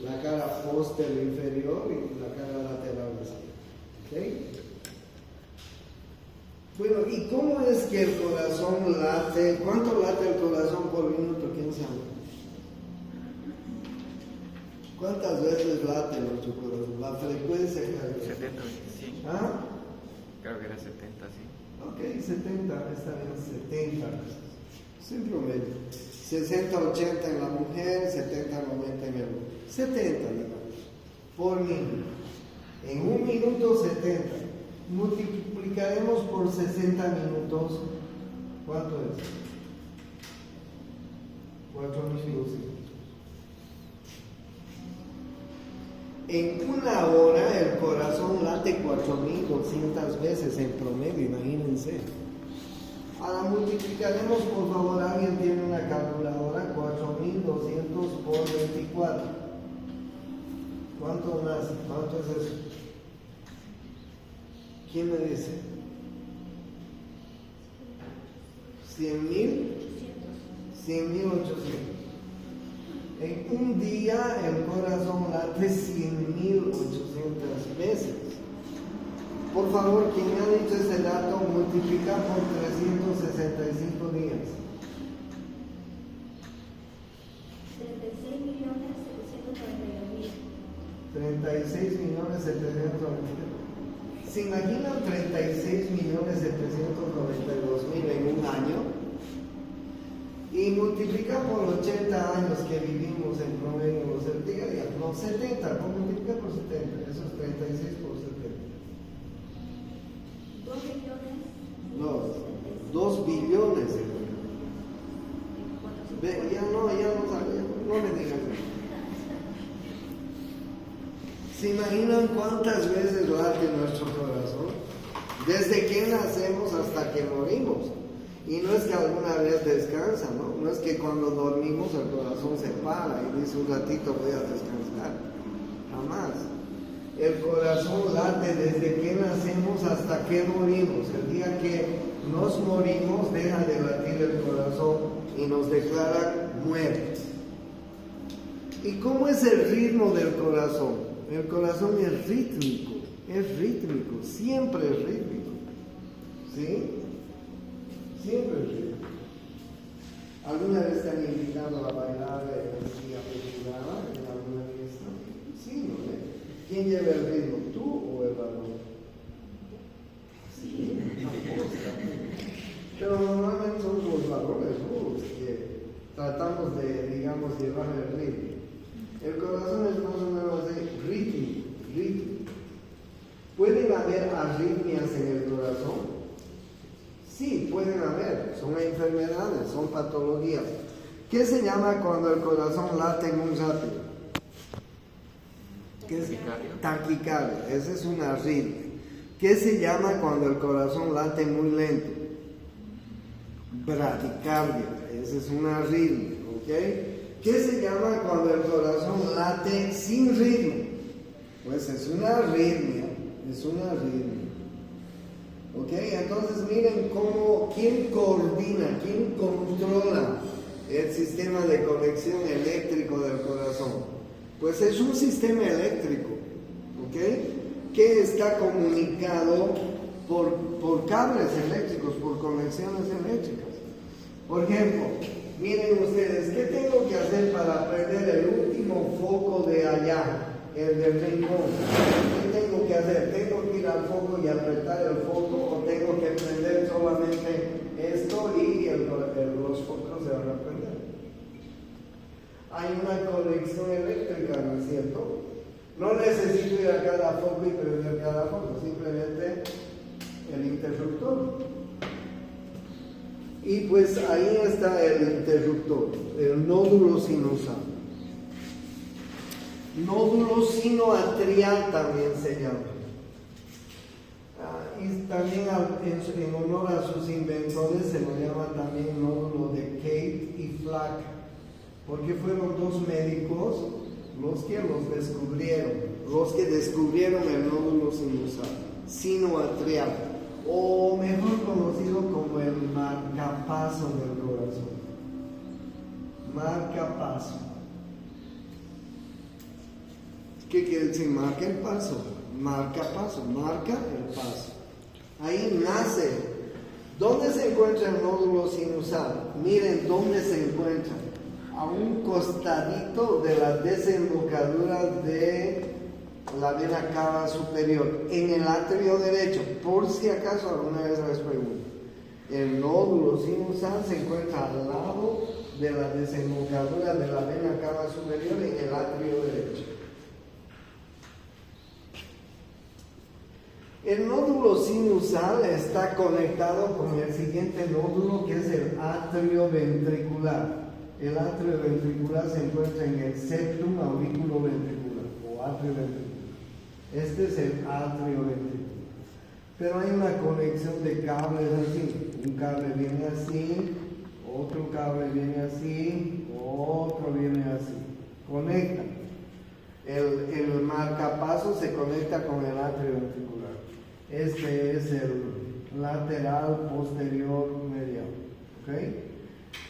la cara posterior inferior y la cara lateral izquierda. ¿Ok? Bueno, ¿y cómo es que el corazón late? ¿Cuánto late el corazón por minuto? ¿Quién sabe? ¿Cuántas veces late nuestro corazón? La frecuencia cardíaca. 70, 25. ¿Ah? Creo que era 70, sí. Ok, 70, está bien, 70. Sin promedio. 60, 80 en la mujer, 70, 90 en el hombre. 70, digamos, por minuto. En un minuto 70. Multiplicaremos por 60 minutos. ¿Cuánto es? 4.200. En una hora el corazón late 4.200 veces en promedio, imagínense. Ahora multiplicaremos, por favor, alguien tiene una calculadora, 4.200 por 24. ¿Cuánto más? ¿Cuánto es eso? ¿Quién me dice? 100.000. 100.800. En un día el corazón late 100.800 favor, quien me ha dicho ese dato, multiplica por 365 días. 36.792.000. ¿Se imaginan 36.792.000 en un año? Y multiplica por 80 años que vivimos en promedio, no, 70, multiplica por 70, eso es 36 por 70. 2 billones. Ya no sabía, no me digas. ¿Se imaginan cuántas veces late nuestro corazón? Desde que nacemos hasta que morimos. Y no es que alguna vez descansa, ¿no? No es que cuando dormimos el corazón se para y dice un ratito voy a descansar. Jamás. El corazón late desde que nacemos hasta que morimos. El día que nos morimos deja de latir el corazón y nos declara muertos. ¿Y cómo es el ritmo del corazón? El corazón es rítmico, siempre es rítmico. ¿Sí? Siempre es rítmico. ¿Alguna vez te han invitado a bailar en alguna fiesta? Sí, ¿no? ¿Quién lleva el ritmo, tú o el balón? Sí, pero normalmente son los valores que tratamos de, llevar el ritmo. El corazón es más o menos de ritmo. ¿Pueden haber arritmias en el corazón? Sí, pueden haber. Son enfermedades, son patologías. ¿Qué se llama cuando el corazón late muy rápido? ¿Qué es? Taquicardia. Esa es una arritmia. ¿Qué se llama cuando el corazón late muy lento? Bradicardia. Esa es una arritmia. ¿Ok? ¿Qué se llama cuando el corazón late sin ritmo? Pues es una arritmia. ¿Ok? Entonces miren quién coordina, quién controla el sistema de conexión eléctrico del corazón. Pues es un sistema eléctrico, ¿ok? Que está comunicado por cables eléctricos, por conexiones eléctricas. Por ejemplo, miren ustedes, ¿qué tengo que hacer para prender el último foco de allá, el del rincón? ¿Qué tengo que hacer? ¿Tengo que ir al foco y apretar el foco o tengo que prender solamente esto y los focos se van a prender? Hay una conexión eléctrica, ¿no es cierto? No necesito ir a cada foco y prender cada foco, simplemente el interruptor. Y pues ahí está el interruptor, el nódulo sinusal. Nódulo sinoatrial también se llama. Y también en honor a sus inventores se lo llama también nódulo de Kate y Flack, porque fueron dos médicos los que descubrieron el nódulo sinusal, sinoatrial, o mejor conocido como el marcapaso del corazón. Marcapaso. ¿Qué quiere decir marca el paso? Marcapaso, marca el paso. Ahí nace. ¿Dónde se encuentra el nódulo sinusal? Miren dónde se encuentra. A un costadito de la desembocadura de la vena cava superior, en el atrio derecho, por si acaso alguna vez les pregunto. El nódulo sinusal se encuentra al lado de la desembocadura de la vena cava superior en el atrio derecho. El nódulo sinusal está conectado con el siguiente nódulo, que es el atrio ventricular. El atrio ventricular se encuentra en el septum auriculoventricular o atrio ventricular. Este es el atrio ventricular. Pero hay una conexión de cables así. Un cable viene así, otro cable viene así, otro viene así. Conecta. El marcapaso se conecta con el atrio ventricular. Este es el lateral posterior medial. ¿Okay?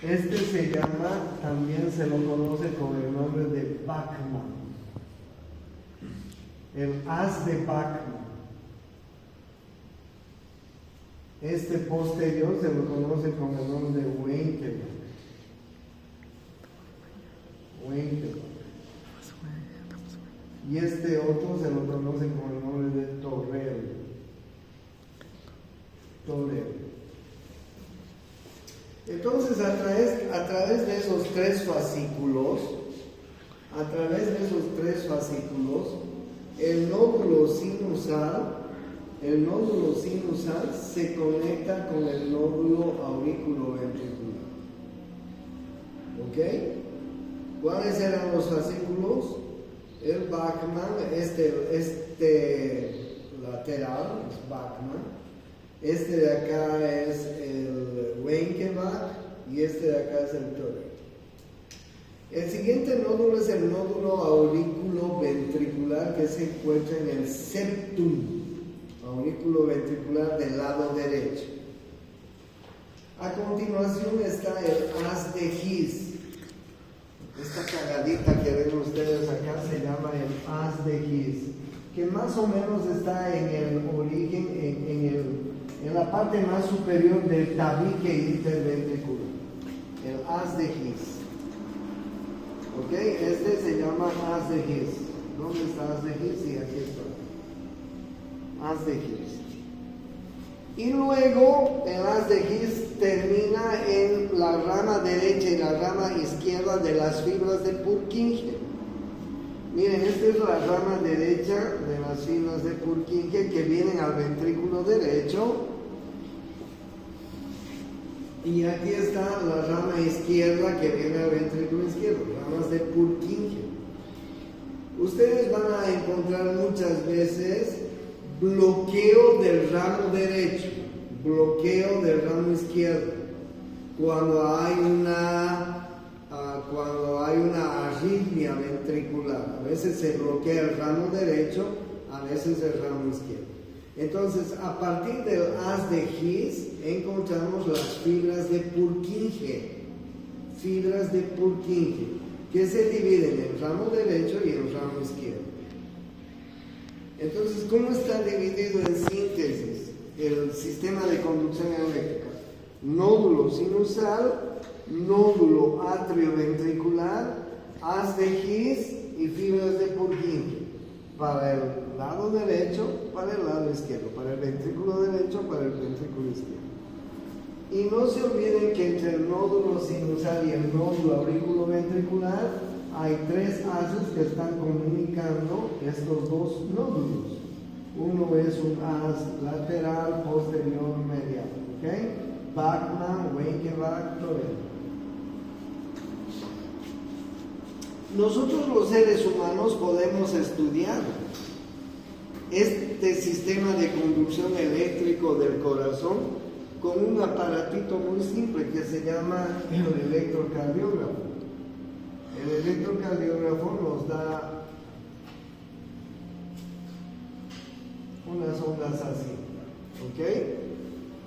Este se llama, también se lo conoce con el nombre de Bachmann. El haz de Bachmann. Este posterior se lo conoce con el nombre de Wenckebach. Y este otro se lo conoce con el nombre de Torrel. Entonces, a través de esos tres fascículos, el nódulo sinusal se conecta con el nódulo auriculoventricular. ¿Ok? ¿Cuáles eran los fascículos? El Bachmann, este lateral es Bachmann, este de acá es el Wenckebach y este de acá es el Torrel. El siguiente nódulo es el nódulo auriculoventricular que se encuentra en el septum auriculoventricular del lado derecho. A continuación está el haz de His. Esta cagadita que ven ustedes acá se llama el haz de His, que más o menos está en el origen, en la parte más superior del tabique interventricular. El haz de His. ¿Ok? Este se llama haz de His. ¿Dónde está haz de His? Sí, aquí está. Haz de His. Y luego el haz de His termina en la rama derecha y la rama izquierda de las fibras de Purkinje. Miren, esta es la rama derecha de las fibras de Purkinje que vienen al ventrículo derecho. Y aquí está la rama izquierda que viene al ventrículo izquierdo, ramas de Purkinje. Ustedes van a encontrar muchas veces bloqueo del ramo derecho, bloqueo del ramo izquierdo, cuando hay una arritmia ventricular. A veces se bloquea el ramo derecho, a veces el ramo izquierdo. Entonces, a partir del haz de His encontramos las fibras de Purkinje, que se dividen en el ramo derecho y el ramo izquierdo. Entonces, ¿cómo está dividido en síntesis el sistema de conducción eléctrica? Nódulo sinusal, nódulo atrioventricular, haz de His y fibras de Purkinje. Para el lado derecho, para el lado izquierdo, para el ventrículo derecho, para el ventrículo izquierdo. Y no se olviden que entre el nódulo sinusal y el nódulo auriculoventricular hay tres haces que están comunicando estos dos nódulos. Uno es un haz lateral, posterior, medial. ¿Ok? Bachmann, Wenckebach, Torrel. Nosotros los seres humanos podemos estudiar este sistema de conducción eléctrico del corazón con un aparatito muy simple que se llama el electrocardiógrafo. El electrocardiógrafo nos da unas ondas así, ¿ok?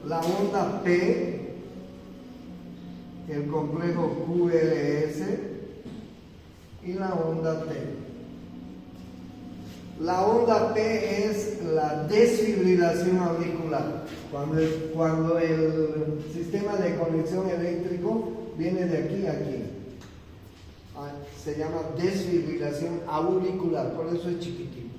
La onda P, el complejo QRS, y la onda T. La onda P es la desfibrilación auricular. Cuando el sistema de conexión eléctrico viene de aquí a aquí. Se llama desfibrilación auricular, por eso es chiquitito.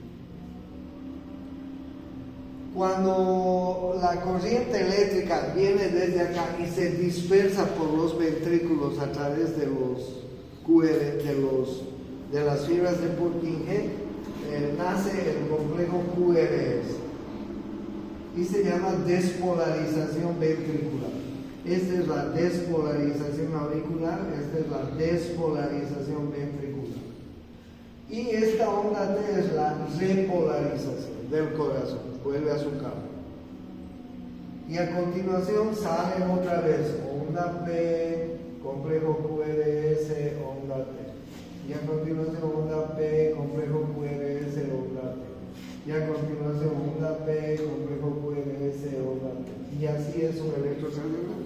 Cuando la corriente eléctrica viene desde acá y se dispersa por los ventrículos a través de los de las fibras de Purkinje, nace el complejo QRS y se llama despolarización ventricular. Esta es la despolarización auricular, esta es la despolarización ventricular. Y esta onda T es la repolarización del corazón, vuelve a su campo. Y a continuación sale otra vez onda P, complejo QRS, onda T. Y a continuación onda P, complejo QRS, onda T. Y a continuación onda P, complejo QRS, onda T. Y así es un electrocardiograma.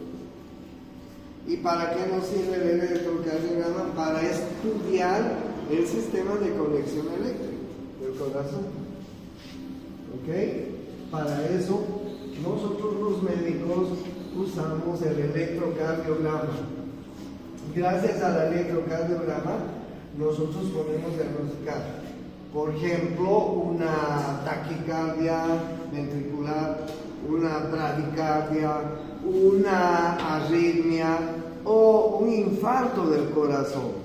¿Y para qué nos sirve el electrocardiograma? Para estudiar el sistema de conexión eléctrica del corazón. ¿Ok? Para eso nosotros los médicos usamos el electrocardiograma. Gracias al electrocardiograma, nosotros podemos diagnosticar, por ejemplo, una taquicardia ventricular, una bradicardia, una arritmia o un infarto del corazón.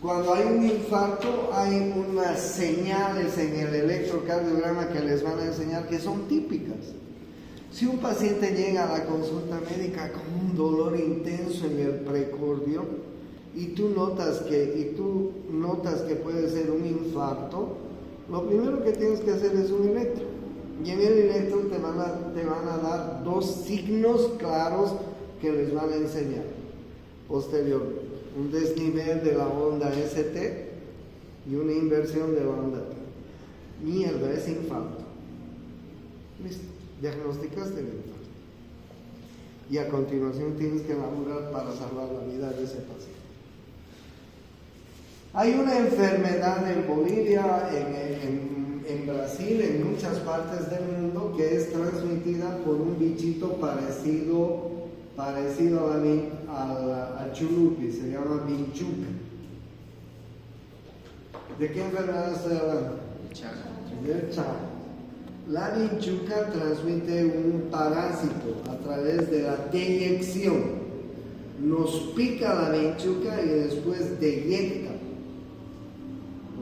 Cuando hay un infarto, hay unas señales en el electrocardiograma que les van a enseñar que son típicas. Si un paciente llega a la consulta médica con un dolor intenso en el precordio y tú notas que puede ser un infarto, lo primero que tienes que hacer es un electro. Y en el electro te van a dar dos signos claros que les van a enseñar posteriormente. Un desnivel de la onda ST y una inversión de la onda T. Mierda, es infarto. Listo, diagnosticaste el infarto. Y a continuación tienes que laburar para salvar la vida de ese paciente. Hay una enfermedad en Bolivia, en Brasil, en muchas partes del mundo, que es transmitida por un bichito parecido a Chulupi, se llama vinchuca. ¿De qué enfermedad estoy hablando? Del Chaga. La vinchuca transmite un parásito a través de la deyección. Nos pica la vinchuca y después deyecta.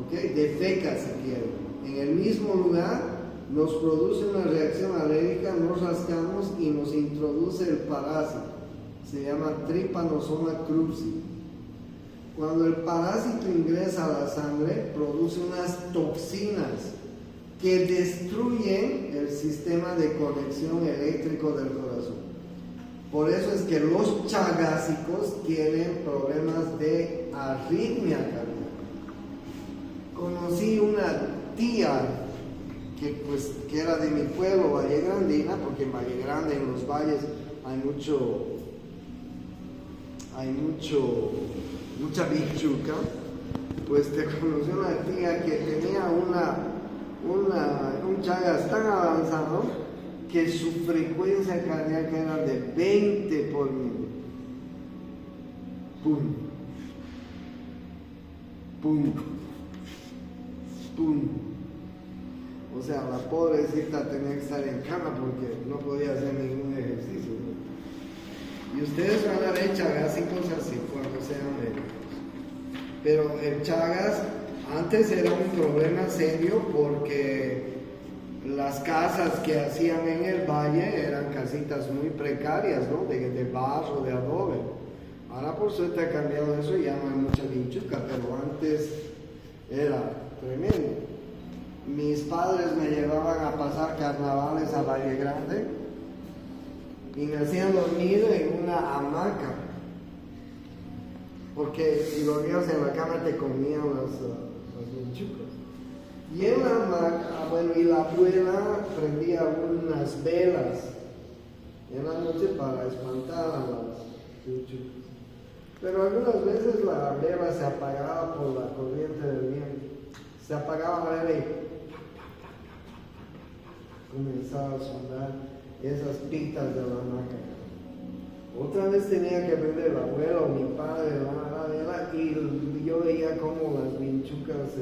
¿Ok? Defeca si quiere. En el mismo lugar nos produce una reacción alérgica, nos rascamos y nos introduce el parásito. Se llama Trypanosoma cruzi. Cuando el parásito ingresa a la sangre, produce unas toxinas que destruyen el sistema de conexión eléctrico del corazón. Por eso es que los chagásicos tienen problemas de arritmia cardíaca. Conocí una tía que era de mi pueblo, Valle Grandina, porque en Valle Grande, en los valles, hay mucha bichuca. Pues te conocí una tía que tenía un chagas tan avanzado que su frecuencia cardíaca era de 20 por minuto. Pum, pum, pum. O sea, la pobrecita tenía que estar en cama porque no podía hacer ningún ejercicio, ¿no? Y ustedes van a ver chagásicos así cuando sean médicos. Pero el Chagas antes era un problema serio porque las casas que hacían en el valle eran casitas muy precarias, ¿no? De barro, de adobe. Ahora por suerte ha cambiado eso y ya no hay mucha vinchuca, pero antes era tremendo. Mis padres me llevaban a pasar carnavales a Valle Grande y me hacían dormir en una hamaca, porque si dormías en la cama te comían las vinchucas. Y en la hamaca, y la abuela prendía unas velas en la noche para espantar a las vinchucas. Pero algunas veces la vela se apagaba por la corriente del viento. Se apagaba la vela y comenzaba a sonar esas pitas de la hamaca. Otra vez tenía que prender el abuelo o mi padre la vela y yo veía como las vinchucas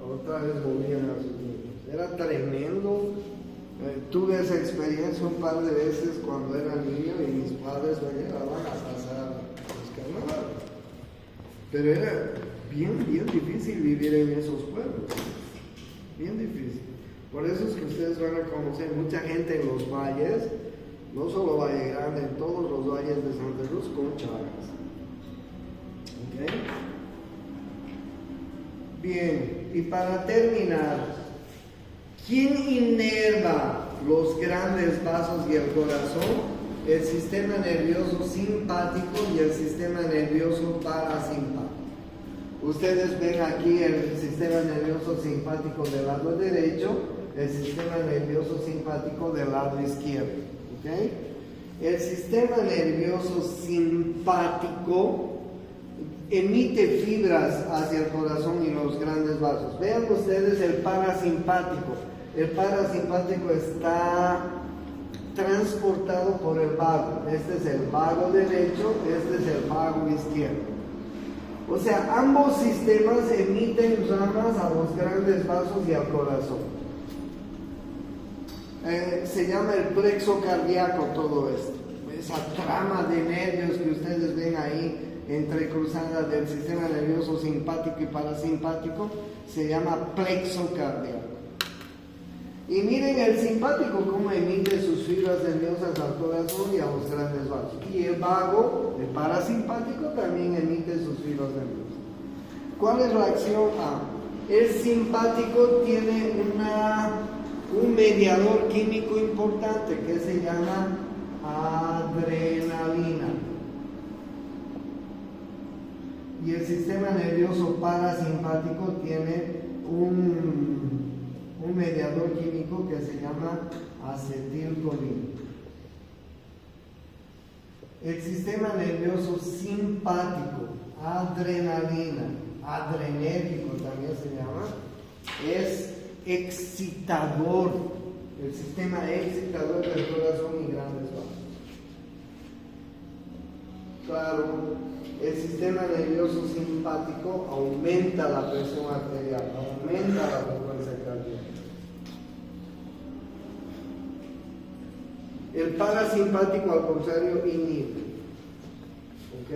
otra vez volvían a sus nidos. Era tremendo. Tuve esa experiencia un par de veces cuando era niño y mis padres me llevaban a pasar los carnavales. Pero era bien difícil vivir en esos pueblos. Bien difícil. Por eso es que ustedes van a conocer mucha gente en los valles, no solo Valle Grande, en todos los valles de Santa Cruz con Chagas. ¿Ok? Bien, y para terminar, ¿quién inerva los grandes vasos y el corazón? El sistema nervioso simpático y el sistema nervioso parasimpático. Ustedes ven aquí el sistema nervioso simpático del lado derecho, el sistema nervioso simpático del lado izquierdo. ¿Okay? El sistema nervioso simpático emite fibras hacia el corazón y los grandes vasos. Vean ustedes el parasimpático. El parasimpático está transportado por el vago. Este es el vago derecho, este es el vago izquierdo. O sea, ambos sistemas emiten ramas a los grandes vasos y al corazón. Se llama el plexo cardíaco todo esto. Esa trama de nervios que ustedes ven ahí entrecruzada del sistema nervioso simpático y parasimpático se llama plexo cardíaco. Y miren el simpático cómo emite sus fibras nerviosas al corazón y a los grandes vasos. Y el vago, el parasimpático, también emite sus fibras nerviosas. ¿Cuál es la acción A? El simpático tiene un mediador químico importante que se llama adrenalina. Y el sistema nervioso parasimpático tiene un mediador químico que se llama acetilcolina. El sistema nervioso simpático, adrenalina, adrenérgico también se llama, es excitador, el sistema excitador del corazón y grandes vasos. Claro, el sistema nervioso simpático aumenta la presión arterial, aumenta la frecuencia cardíaca. El parasimpático, al contrario, inhibe. ¿Ok?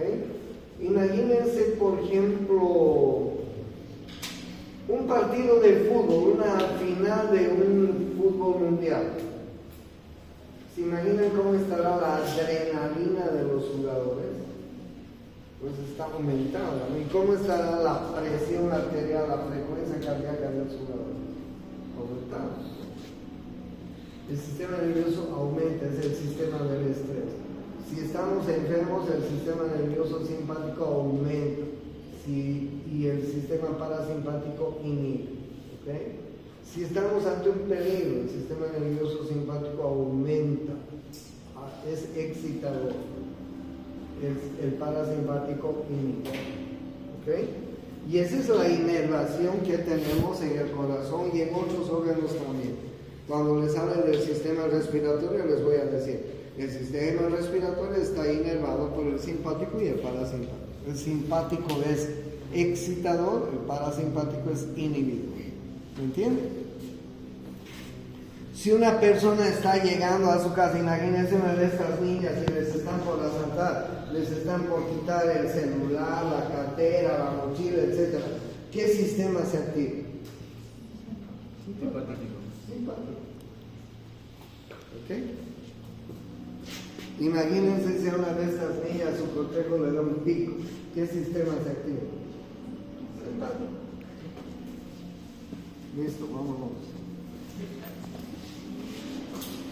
Imagínense, por ejemplo, un partido de fútbol, una final de un fútbol mundial. ¿Se imaginan cómo estará la adrenalina de los jugadores? Pues está aumentada. ¿Y cómo estará la presión arterial, la frecuencia cardíaca de los jugadores? Aumentada. El sistema nervioso aumenta, es el sistema del estrés. Si estamos enfermos, el sistema nervioso simpático aumenta. Y el sistema parasimpático inhibe. ¿Okay? Si estamos ante un peligro, el sistema nervioso simpático aumenta, es excitador. El parasimpático inhibe. ¿Okay? Y esa es la inervación que tenemos en el corazón y en otros órganos también. Cuando les hablen del sistema respiratorio, les voy a decir, el sistema respiratorio está inervado por el simpático y el parasimpático. El simpático es excitador, el parasimpático es inhibidor. ¿Me entienden? Si una persona está llegando a su casa, imagínense una de estas niñas y les están por asaltar, les están por quitar el celular, la cartera, la mochila, etc. ¿Qué sistema se activa? Simpático. Simpático. ¿Ok? Imagínense si a una de estas niñas su cortejo le da un pico. ¿Qué sistema se activa? Simpático. Listo, vámonos.